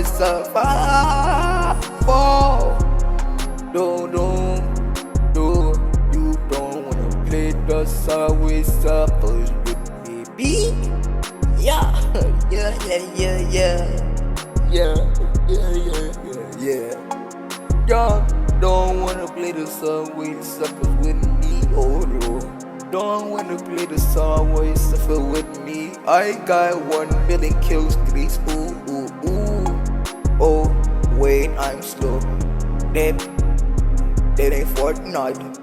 always suffer. Oh, you don't wanna play the always suffers with me, B. Yeah, yeah, yeah, yeah, yeah. Yeah, yeah, yeah, yeah, yeah. Y'all don't wanna play the always suffers with me, oh no. Don't wanna play the always suffer with me. I got 1 million kills, streets, ooh, ooh, ooh. Oh, wait, I'm slow. That ain't Fortnite.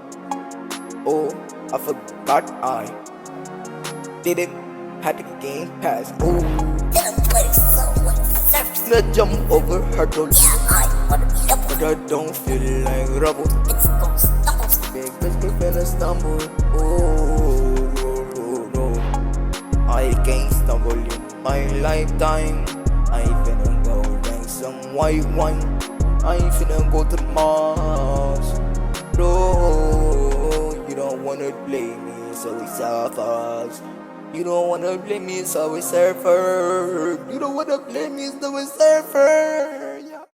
Oh, I forgot I didn't have the game pass. Oh, Didn't play so like surface. I jump over hurdles, Yeah, I wanna be up. but I don't feel like rubble. It's gonna stumble. Big biscuit finna stumble. Oh, no, no, no. I can't stumble in my lifetime. I finna go drink some white wine. I finna go to Mars. No, you don't wanna blame me, so we suffers. You don't wanna blame me, so we surfer. You don't wanna blame me, so we surfer.